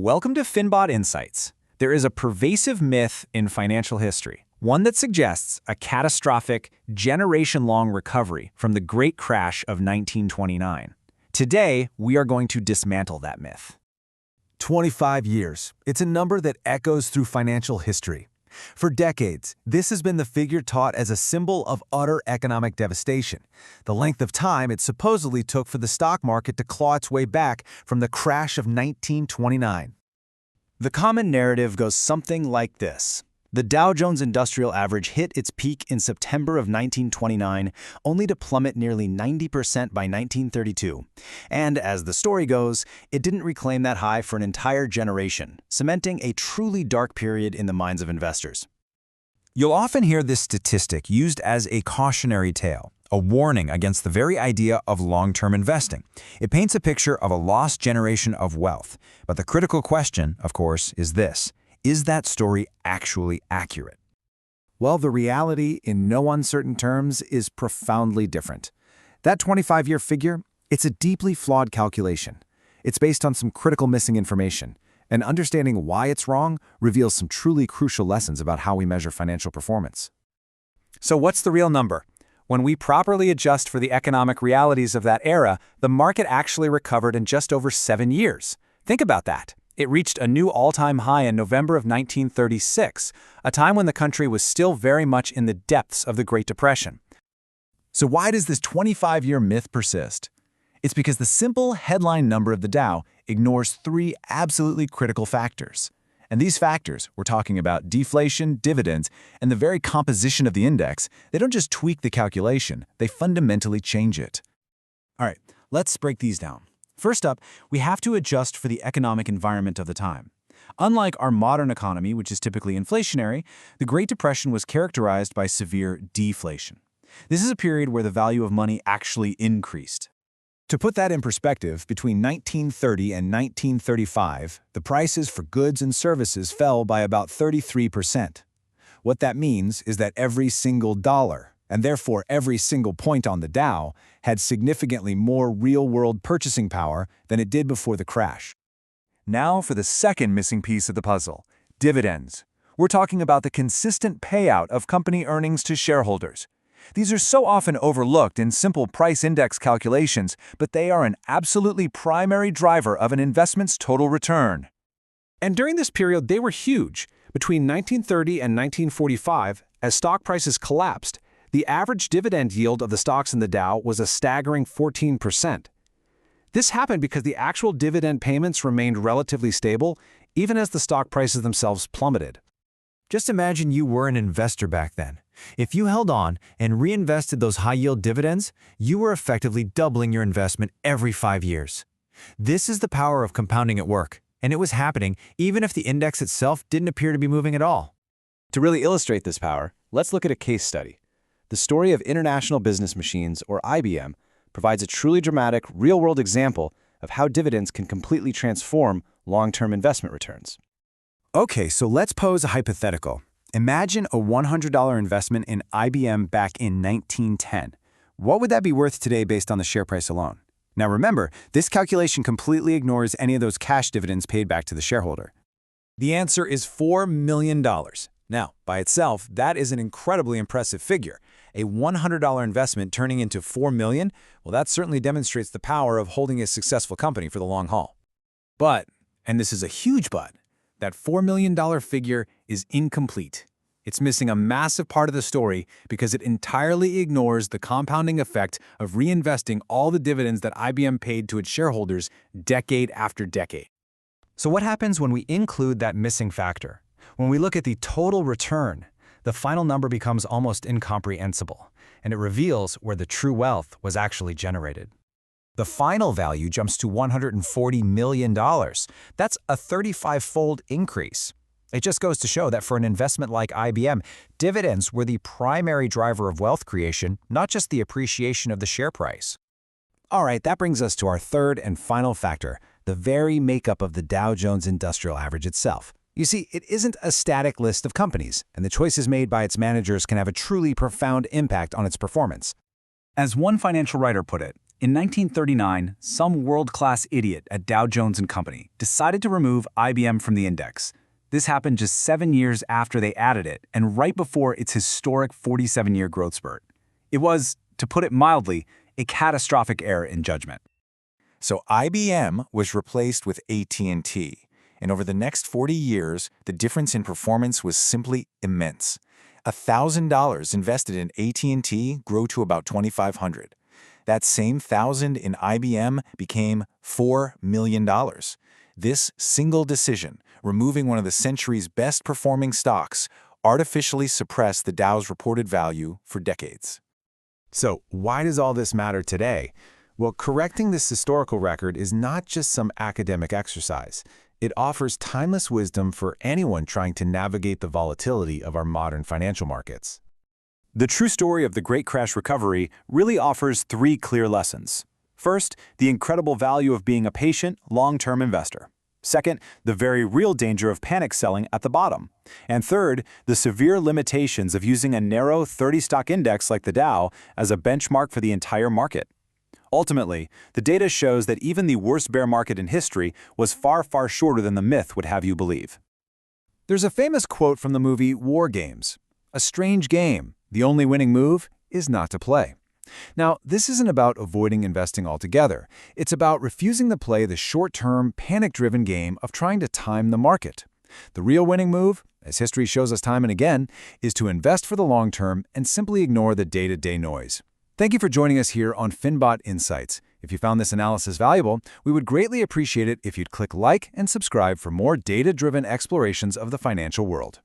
Welcome to Finbot Insights. There is a pervasive myth in financial history, one that suggests a catastrophic, generation-long recovery from the Great Crash of 1929. Today, we are going to dismantle that myth. 25 years. It's a number that echoes through financial history. For decades, this has been the figure taught as a symbol of utter economic devastation, the length of time it supposedly took for the stock market to claw its way back from the crash of 1929. The common narrative goes something like this. The Dow Jones Industrial Average hit its peak in September of 1929, only to plummet nearly 90% by 1932. And as the story goes, it didn't reclaim that high for an entire generation, cementing a truly dark period in the minds of investors. You'll often hear this statistic used as a cautionary tale, a warning against the very idea of long-term investing. It paints a picture of a lost generation of wealth. But the critical question, of course, is this. Is that story actually accurate? Well, the reality, in no uncertain terms, is profoundly different. That 25-year figure, it's a deeply flawed calculation. It's based on some critical missing information, and understanding why it's wrong reveals some truly crucial lessons about how we measure financial performance. So what's the real number? When we properly adjust for the economic realities of that era, the market actually recovered in just over 7 years. Think about that. It reached a new all-time high in November of 1936, a time when the country was still very much in the depths of the Great Depression. So why does this 25-year myth persist? It's because the simple headline number of the Dow ignores three absolutely critical factors. And these factors, we're talking about deflation, dividends, and the very composition of the index, they don't just tweak the calculation, they fundamentally change it. All right, let's break these down. First up, we have to adjust for the economic environment of the time. Unlike our modern economy, which is typically inflationary, the Great Depression was characterized by severe deflation. This is a period where the value of money actually increased. To put that in perspective, between 1930 and 1935, the prices for goods and services fell by about 33%. What that means is that every single dollar, and therefore every single point on the Dow, had significantly more real-world purchasing power than it did before the crash. Now for the second missing piece of the puzzle, dividends. We're talking about the consistent payout of company earnings to shareholders. These are so often overlooked in simple price index calculations, but they are an absolutely primary driver of an investment's total return. And during this period, they were huge. Between 1930 and 1945, as stock prices collapsed, the average dividend yield of the stocks in the Dow was a staggering 14%. This happened because the actual dividend payments remained relatively stable, even as the stock prices themselves plummeted. Just imagine you were an investor back then. If you held on and reinvested those high-yield dividends, you were effectively doubling your investment every 5 years. This is the power of compounding at work, and it was happening even if the index itself didn't appear to be moving at all. To really illustrate this power, let's look at a case study. The story of International Business Machines, or IBM, provides a truly dramatic, real-world example of how dividends can completely transform long-term investment returns. Okay, so let's pose a hypothetical. Imagine a $100 investment in IBM back in 1910. What would that be worth today based on the share price alone? Now remember, this calculation completely ignores any of those cash dividends paid back to the shareholder. The answer is $4 million. Now, by itself, that is an incredibly impressive figure. A $100 investment turning into $4 million, well, that certainly demonstrates the power of holding a successful company for the long haul. But, and this is a huge but, that $4 million figure is incomplete. It's missing a massive part of the story because it entirely ignores the compounding effect of reinvesting all the dividends that IBM paid to its shareholders decade after decade. So what happens when we include that missing factor? When we look at the total return, the final number becomes almost incomprehensible, and it reveals where the true wealth was actually generated. The final value jumps to $140 million. That's a 35-fold increase. It just goes to show that for an investment like IBM, dividends were the primary driver of wealth creation, not just the appreciation of the share price. All right, that brings us to our third and final factor, the very makeup of the Dow Jones Industrial Average itself. You see, it isn't a static list of companies, and the choices made by its managers can have a truly profound impact on its performance. As one financial writer put it, In 1939, some world-class idiot at Dow Jones Company decided to remove IBM from the index. This happened just 7 years after they added it and right before its historic 47-year growth spurt. It was, to put it mildly, a catastrophic error in judgment. So IBM was replaced with AT&T, and over the next 40 years, the difference in performance was simply immense. $1,000 invested in AT&T grew to about $2,500. That same $1,000 in IBM became $4 million. This single decision, removing one of the century's best-performing stocks, artificially suppressed the Dow's reported value for decades. So why does all this matter today? Well, correcting this historical record is not just some academic exercise. It offers timeless wisdom for anyone trying to navigate the volatility of our modern financial markets. The true story of the Great Crash Recovery really offers 3 clear lessons. First, the incredible value of being a patient, long-term investor. Second, the very real danger of panic selling at the bottom. And third, the severe limitations of using a narrow 30-stock index like the Dow as a benchmark for the entire market. Ultimately, the data shows that even the worst bear market in history was far, far shorter than the myth would have you believe. There's a famous quote from the movie War Games. A strange game. The only winning move is not to play. Now, this isn't about avoiding investing altogether. It's about refusing to play the short-term, panic-driven game of trying to time the market. The real winning move, as history shows us time and again, is to invest for the long term and simply ignore the day-to-day noise. Thank you for joining us here on FinBot Insights. If you found this analysis valuable, we would greatly appreciate it if you'd click like and subscribe for more data-driven explorations of the financial world.